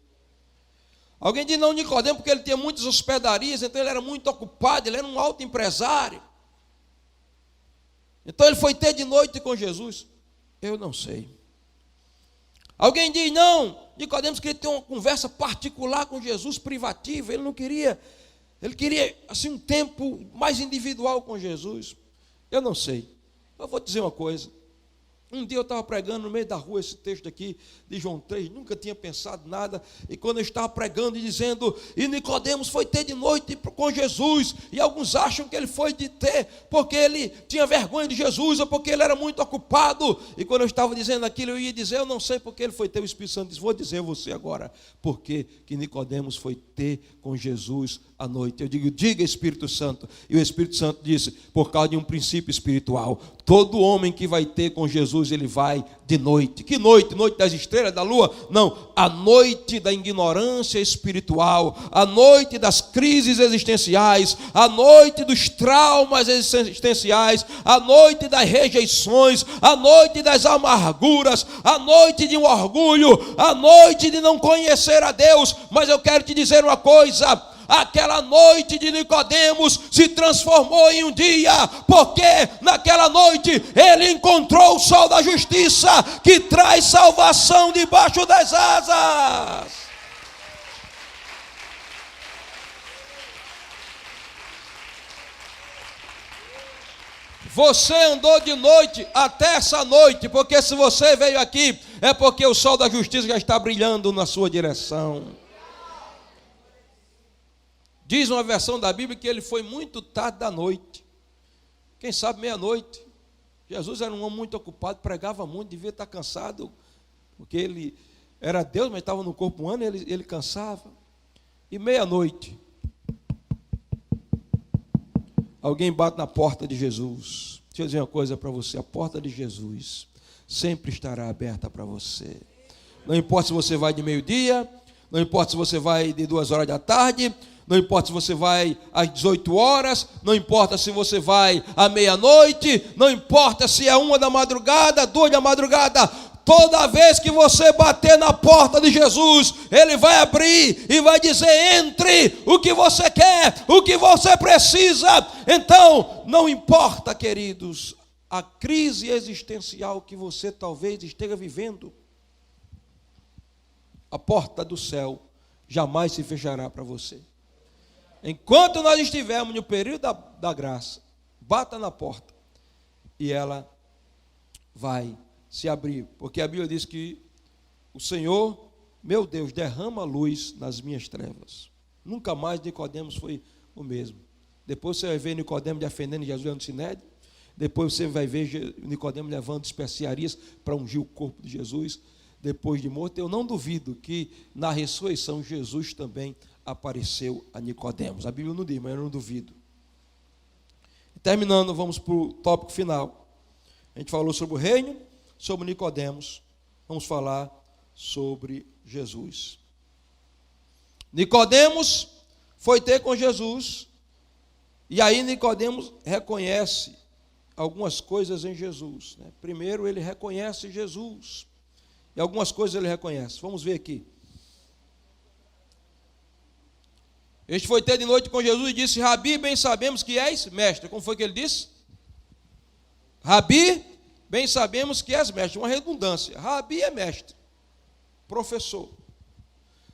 Alguém diz, não, Nicodemos, porque ele tinha muitas hospedarias, então ele era muito ocupado, ele era um alto empresário. Então ele foi ter de noite com Jesus. Eu não sei. Alguém diz, não, Nicodemos queria ter uma conversa particular com Jesus, privativa, ele não queria, ele queria assim um tempo mais individual com Jesus. Eu não sei. Eu vou dizer uma coisa. Um dia eu estava pregando no meio da rua esse texto aqui de João 3, nunca tinha pensado nada, e quando eu estava pregando e dizendo, e Nicodemos foi ter de noite com Jesus, e alguns acham que ele foi de ter porque ele tinha vergonha de Jesus, ou porque ele era muito ocupado, e quando eu estava dizendo aquilo, eu ia dizer, eu não sei porque ele foi ter, o Espírito Santo disse, vou dizer a você agora, porque que Nicodemos foi ter com Jesus à noite. Eu digo, diga Espírito Santo, e o Espírito Santo disse, por causa de um princípio espiritual, todo homem que vai ter com Jesus, ele vai de noite. Que noite? Noite das estrelas, da lua? Não, a noite da ignorância espiritual, a noite das crises existenciais, a noite dos traumas existenciais, a noite das rejeições, a noite das amarguras, a noite de um orgulho, a noite de não conhecer a Deus. Mas eu quero te dizer uma coisa, aquela noite de Nicodemos se transformou em um dia, porque naquela noite ele encontrou o sol da justiça, que traz salvação debaixo das asas. Você andou de noite até essa noite, porque se você veio aqui, é porque o sol da justiça já está brilhando na sua direção. Diz uma versão da Bíblia que ele foi muito tarde da noite. Quem sabe meia-noite. Jesus era um homem muito ocupado, pregava muito, devia estar cansado, porque ele era Deus, mas estava no corpo humano, ele cansava. E meia-noite, alguém bate na porta de Jesus. Deixa eu dizer uma coisa para você, a porta de Jesus sempre estará aberta para você. Não importa se você vai de meio-dia, não importa se você vai de 2 horas da tarde, não importa se você vai às 18 horas, não importa se você vai à meia-noite, não importa se é 1 da madrugada, 2 da madrugada, toda vez que você bater na porta de Jesus, Ele vai abrir e vai dizer, entre, o que você quer, o que você precisa. Então, não importa, queridos, a crise existencial que você talvez esteja vivendo, a porta do céu jamais se fechará para você. Enquanto nós estivermos no período da graça, bata na porta e ela vai se abrir, porque a Bíblia diz que o Senhor, meu Deus, derrama luz nas minhas trevas. Nunca mais Nicodemos foi o mesmo. Depois você vai ver Nicodemos defendendo Jesus no Sinédrio, depois você vai ver Nicodemos levando especiarias para ungir o corpo de Jesus depois de morto. Eu não duvido que na ressurreição Jesus também apareceu a Nicodemos. A Bíblia não diz, mas eu não duvido. Terminando, vamos para o tópico final. A gente falou sobre o reino, sobre Nicodemos. Vamos falar sobre Jesus. Nicodemos foi ter com Jesus, e aí Nicodemos reconhece algumas coisas em Jesus, né? Primeiro, ele reconhece Jesus, e algumas coisas ele reconhece. Vamos ver aqui. Este foi ter de noite com Jesus e disse: Rabi, bem sabemos que és mestre. Como foi que ele disse? Rabi, bem sabemos que és mestre. Uma redundância. Rabi é mestre, professor.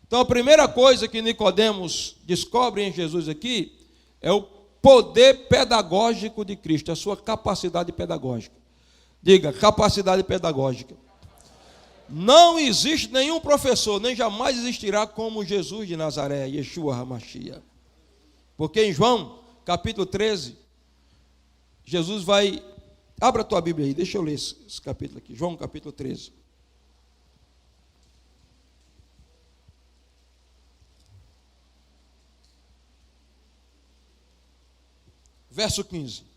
Então a primeira coisa que Nicodemos descobre em Jesus aqui é o poder pedagógico de Cristo, a sua capacidade pedagógica. Diga, capacidade pedagógica. Não existe nenhum professor, nem jamais existirá como Jesus de Nazaré, Yeshua HaMashiach. Porque em João, capítulo 13, Jesus vai... Abra a tua Bíblia aí, deixa eu ler esse capítulo aqui. João, capítulo 13. Verso 15.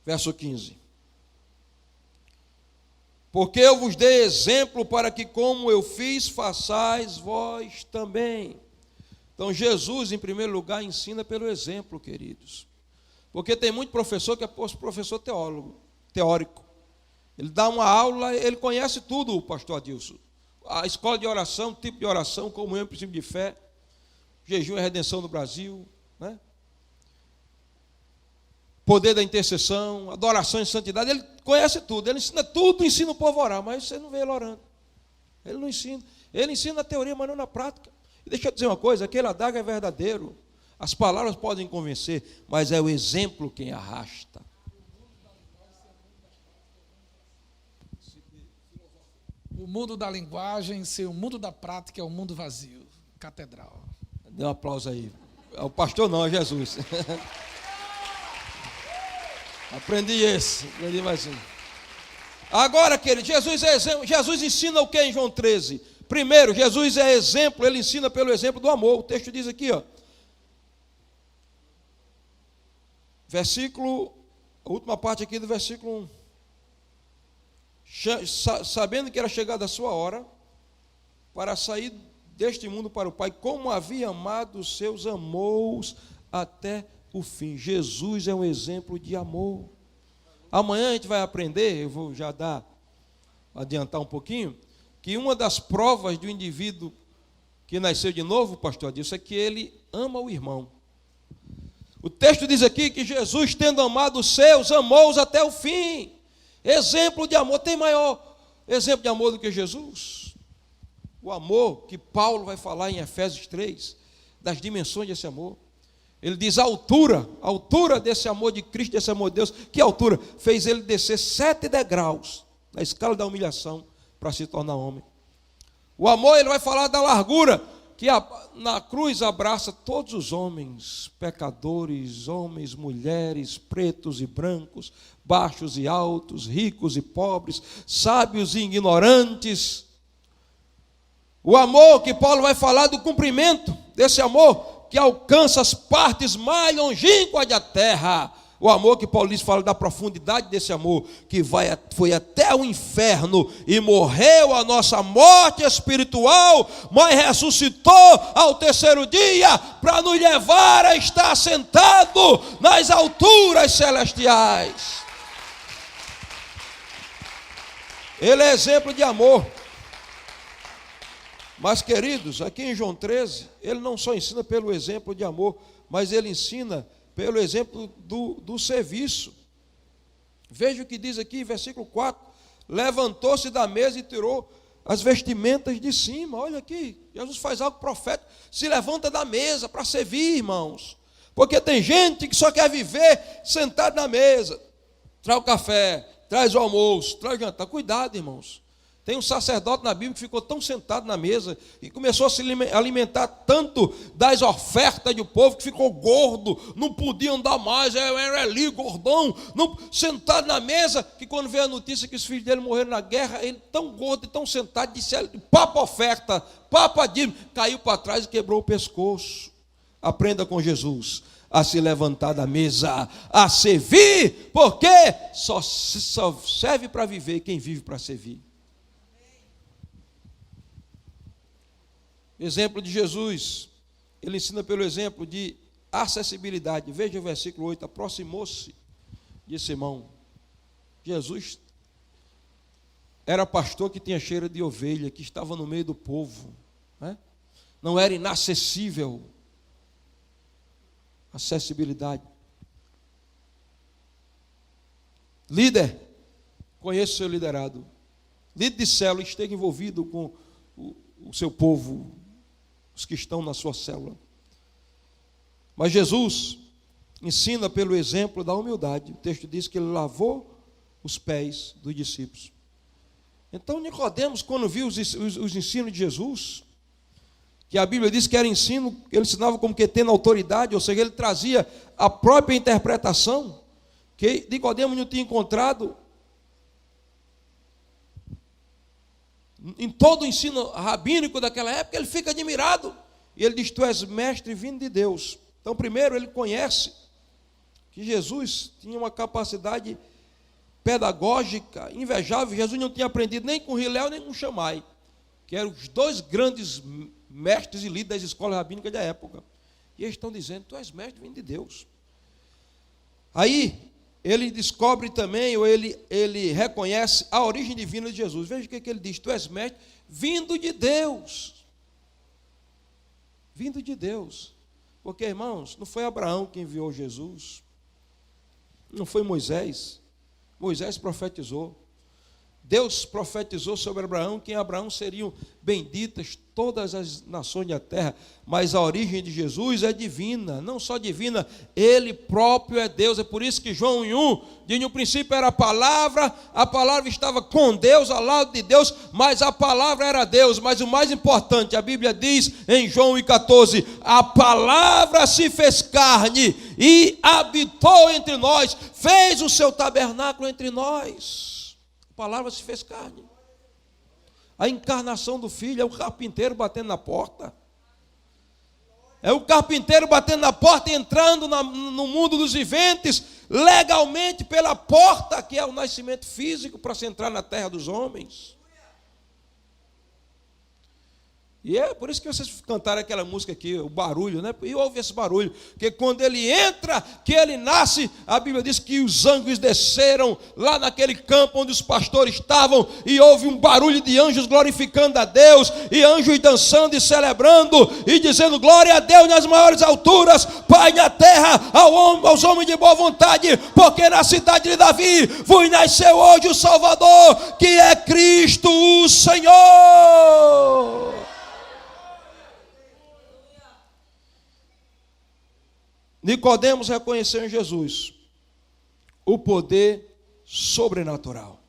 Verso 15. Porque eu vos dei exemplo para que, como eu fiz, façais vós também. Então, Jesus, em primeiro lugar, ensina pelo exemplo, queridos. Porque tem muito professor que é professor teórico. Ele dá uma aula, ele conhece tudo, o pastor Adilson. A escola de oração, tipo de oração, comunhão, princípio de fé, jejum e redenção no Brasil, né? Poder da intercessão, adoração e santidade, ele conhece tudo, ele ensina tudo, ensina o povo a orar, mas você não vê ele orando. Ele não ensina. Ele ensina na teoria, mas não na prática. E deixa eu dizer uma coisa, aquele adaga é verdadeiro. As palavras podem convencer, mas é o exemplo quem arrasta. O mundo da linguagem, ser o mundo da prática é o mundo vazio. Catedral. Dê um aplauso aí. O pastor não, é Jesus. Aprendi mais um. Agora, querido, Jesus é exemplo. Jesus ensina o que em João 13? Primeiro, Jesus é exemplo, ele ensina pelo exemplo do amor. O texto diz aqui, ó. Versículo, a última parte aqui do versículo 1. Sabendo que era chegada a sua hora para sair deste mundo para o Pai, como havia amado os seus, amou-os até o fim. Jesus é um exemplo de amor. Amanhã a gente vai aprender, eu vou já adiantar um pouquinho, que uma das provas do indivíduo que nasceu de novo, pastor, disso é que ele ama o irmão. O texto diz aqui que Jesus, tendo amado os seus, amou-os até o fim. Exemplo de amor. Tem maior exemplo de amor do que Jesus? O amor que Paulo vai falar em Efésios 3, das dimensões desse amor. Ele diz a altura desse amor de Cristo, desse amor de Deus. Que altura? Fez ele descer 7 degraus na escala da humilhação para se tornar homem. O amor, ele vai falar da largura, que na cruz abraça todos os homens, pecadores, homens, mulheres, pretos e brancos, baixos e altos, ricos e pobres, sábios e ignorantes. O amor que Paulo vai falar do cumprimento desse amor, que alcança as partes mais longínquas da terra. O amor que Paulo diz, fala da profundidade desse amor, que foi até o inferno e morreu a nossa morte espiritual, mas ressuscitou ao terceiro dia para nos levar a estar sentado nas alturas celestiais. Ele é exemplo de amor. Mas, queridos, aqui em João 13, ele não só ensina pelo exemplo de amor, mas ele ensina pelo exemplo do serviço. Veja o que diz aqui, versículo 4. Levantou-se da mesa e tirou as vestimentas de cima. Olha aqui, Jesus faz algo profético. Se levanta da mesa para servir, irmãos. Porque tem gente que só quer viver sentado na mesa. Traz o café, traz o almoço, traz o jantar. Cuidado, irmãos. Tem um sacerdote na Bíblia que ficou tão sentado na mesa e começou a se alimentar tanto das ofertas do povo que ficou gordo, não podia andar mais, era ali, gordão, sentado na mesa, que quando veio a notícia que os filhos dele morreram na guerra, ele tão gordo e tão sentado, disse, papa oferta, papa dízimo, caiu para trás e quebrou o pescoço. Aprenda com Jesus a se levantar da mesa, a servir, porque só serve para viver quem vive para servir. Exemplo de Jesus, ele ensina pelo exemplo de acessibilidade. Veja o versículo 8, aproximou-se de Simão. Jesus era pastor que tinha cheiro de ovelha, que estava no meio do povo, né? Não era inacessível. Acessibilidade. Líder, conheça o seu liderado. Líder de célula, esteja envolvido com o seu povo, os que estão na sua célula. Mas Jesus ensina pelo exemplo da humildade. O texto diz que ele lavou os pés dos discípulos. Então Nicodemos, quando viu os ensinos de Jesus, que a Bíblia diz que era ensino, ele ensinava como que tendo autoridade, ou seja, ele trazia a própria interpretação, que Nicodemos não tinha encontrado em todo o ensino rabínico daquela época. Ele fica admirado, e ele diz, tu és mestre vindo de Deus. Então primeiro ele conhece que Jesus tinha uma capacidade pedagógica invejável. Jesus não tinha aprendido nem com Hilel nem com Shammai, que eram os dois grandes mestres e líderes das escolas rabínicas da época. E eles estão dizendo, tu és mestre vindo de Deus. Aí ele descobre também, ou ele reconhece a origem divina de Jesus. Veja o que ele diz, tu és mestre vindo de Deus. Vindo de Deus. Porque, irmãos, não foi Abraão que enviou Jesus, não foi Moisés. Moisés profetizou. Deus profetizou sobre Abraão, que em Abraão seriam benditas todas as nações da terra, mas a origem de Jesus é divina, não só divina, ele próprio é Deus. É por isso que João 1 diz, no princípio era a palavra estava com Deus, ao lado de Deus, mas a palavra era Deus. Mas o mais importante, a Bíblia diz em João 1,14, a palavra se fez carne e habitou entre nós, fez o seu tabernáculo entre nós. A palavra se fez carne. A encarnação do Filho é o carpinteiro batendo na porta. É o carpinteiro batendo na porta e entrando no mundo dos viventes, legalmente pela porta, que é o nascimento físico, para se entrar na terra dos homens. E é por isso que vocês cantaram aquela música aqui, o barulho, né? E ouve esse barulho, porque quando ele entra, que ele nasce, a Bíblia diz que os anjos desceram lá naquele campo onde os pastores estavam, e houve um barulho de anjos glorificando a Deus, e anjos dançando e celebrando, e dizendo glória a Deus nas maiores alturas, Pai na terra, aos homens de boa vontade, porque na cidade de Davi vos nasceu hoje o Salvador, que é Cristo o Senhor. Nicodemos reconheceu em Jesus o poder sobrenatural.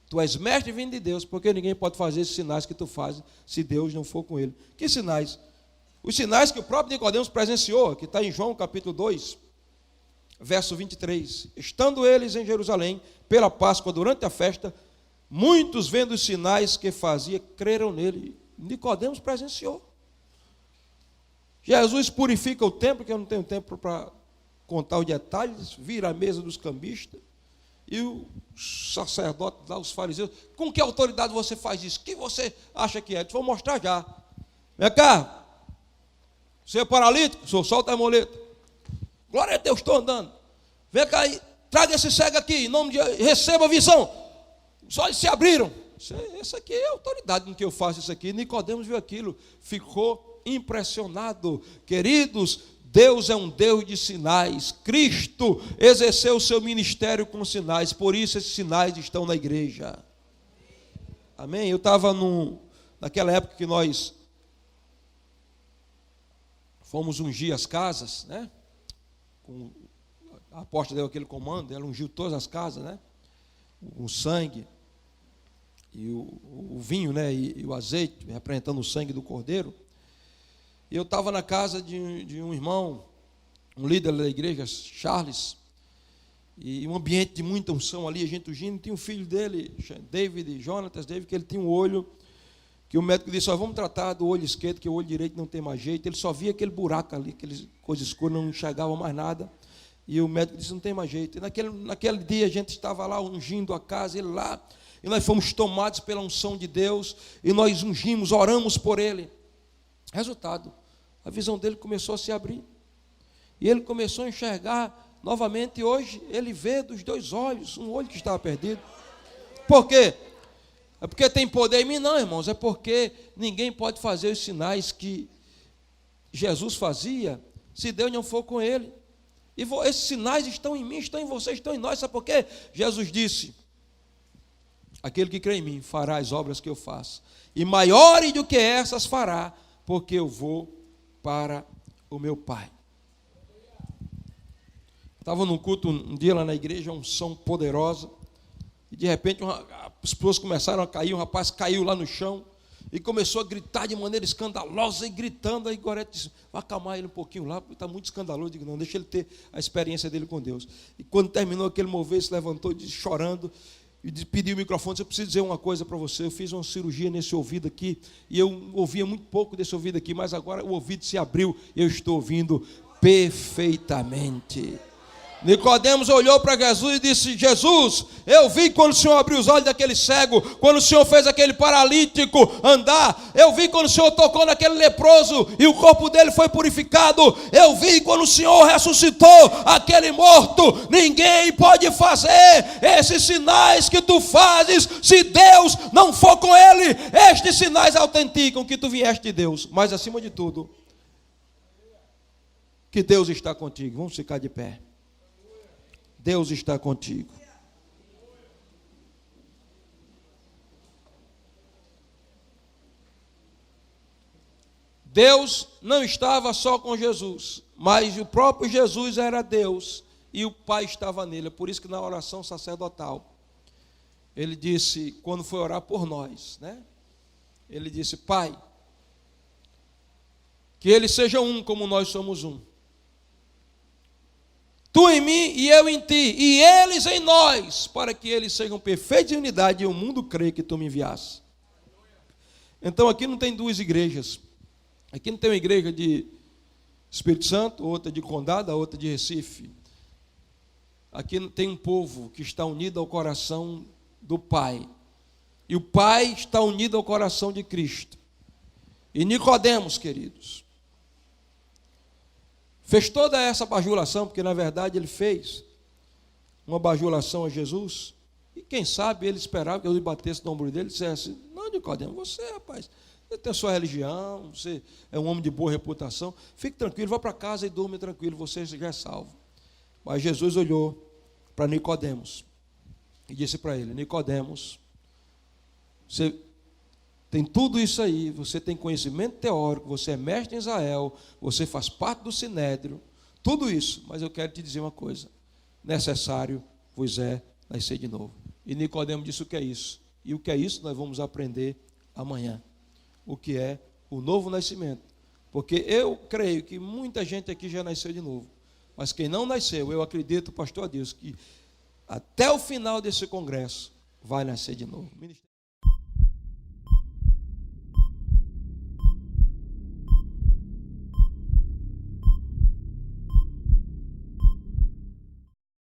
Tu és mestre vindo de Deus, porque ninguém pode fazer esses sinais que tu fazes se Deus não for com ele. Que sinais? Os sinais que o próprio Nicodemos presenciou, que está em João capítulo 2, verso 23. Estando eles em Jerusalém, pela Páscoa, durante a festa, muitos vendo os sinais que fazia, creram nele. Nicodemos presenciou. Jesus purifica o templo, que eu não tenho tempo para contar os detalhes, vira a mesa dos cambistas, e os sacerdotes lá, os fariseus, com que autoridade você faz isso? O que você acha que é? Eu vou mostrar já. Vem cá, você é paralítico? Solta a muleta. Glória a Deus, estou andando. Vem cá e traga esse cego aqui, em nome de receba a visão. Os olhos se abriram. Isso aqui é a autoridade com que eu faço isso aqui. Nicodemos viu aquilo, ficou impressionado. Queridos, Deus é um Deus de sinais. Cristo exerceu o seu ministério com sinais, por isso esses sinais estão na igreja. Amém? Eu estava naquela época que nós fomos ungir as casas, né? A apóstola deu aquele comando, ela ungiu todas as casas, né? Com sangue. e o vinho, né, e o azeite, representando o sangue do cordeiro. E eu estava na casa de um irmão, um líder da igreja, Charles, e um ambiente de muita unção ali, a gente ungindo. Tinha um filho dele, Jonatas David, que ele tinha um olho, que o médico disse: vamos tratar do olho esquerdo, que o olho direito não tem mais jeito. Ele só via aquele buraco ali, aquelas coisas escuras, não enxergava mais nada. E o médico disse: não tem mais jeito. E naquele dia a gente estava lá ungindo a casa, ele lá, e nós fomos tomados pela unção de Deus, e nós ungimos, oramos por ele. Resultado, a visão dele começou a se abrir, e ele começou a enxergar novamente. E hoje ele vê dos dois olhos, um olho que estava perdido. Por quê? É porque tem poder em mim? Não, irmãos, é porque ninguém pode fazer os sinais que Jesus fazia se Deus não for com ele. E esses sinais estão em mim, estão em você, estão em nós. Sabe por quê? Jesus disse: aquele que crê em mim fará as obras que eu faço, e maiores do que essas fará, porque eu vou para o meu Pai. Estava num culto um dia lá na igreja, uma unção poderosa, e de repente as pessoas começaram a cair, um rapaz caiu lá no chão e começou a gritar de maneira escandalosa, e gritando. Aí Gorete disse: vai acalmar ele um pouquinho lá, porque está muito escandaloso. Eu digo: não, deixa ele ter a experiência dele com Deus. E quando terminou aquele mover, ele se levantou, disse, chorando, e pediu o microfone: eu preciso dizer uma coisa para você. Eu fiz uma cirurgia nesse ouvido aqui, e eu ouvia muito pouco desse ouvido aqui, mas agora o ouvido se abriu, eu estou ouvindo perfeitamente. Nicodemos olhou para Jesus e disse: Jesus, eu vi quando o Senhor abriu os olhos daquele cego, quando o Senhor fez aquele paralítico andar, eu vi quando o Senhor tocou naquele leproso e o corpo dele foi purificado, eu vi quando o Senhor ressuscitou aquele morto. Ninguém pode fazer esses sinais que tu fazes se Deus não for com ele. Estes sinais autenticam que tu vieste de Deus, mas acima de tudo, que Deus está contigo. Vamos ficar de pé. Deus está contigo. Deus não estava só com Jesus, mas o próprio Jesus era Deus e o Pai estava nele. É por isso que na oração sacerdotal, ele disse, quando foi orar por nós, né? Ele disse: Pai, que eles sejam um como nós somos um. Tu em mim e eu em ti, e eles em nós, para que eles sejam perfeitos em unidade e o mundo crê que tu me enviaste. Então aqui não tem duas igrejas. Aqui não tem uma igreja de Espírito Santo, outra de Condado, outra de Recife. Aqui tem um povo que está unido ao coração do Pai. E o Pai está unido ao coração de Cristo. E Nicodemos, queridos, fez toda essa bajulação, porque na verdade ele fez uma bajulação a Jesus, e quem sabe ele esperava que Jesus batesse no ombro dele e dissesse: não, Nicodemo, você, rapaz, você tem a sua religião, você é um homem de boa reputação, fique tranquilo, vá para casa e durma tranquilo, você já é salvo. Mas Jesus olhou para Nicodemos e disse para ele: Nicodemos, você tem tudo isso aí, você tem conhecimento teórico, você é mestre em Israel, você faz parte do Sinédrio, tudo isso, mas eu quero te dizer uma coisa: necessário vos é nascer de novo. E Nicodemo disse: o que é isso? E o que é isso nós vamos aprender amanhã. O que é o novo nascimento. Porque eu creio que muita gente aqui já nasceu de novo, mas quem não nasceu, eu acredito, pastor Adilson, que até o final desse congresso vai nascer de novo.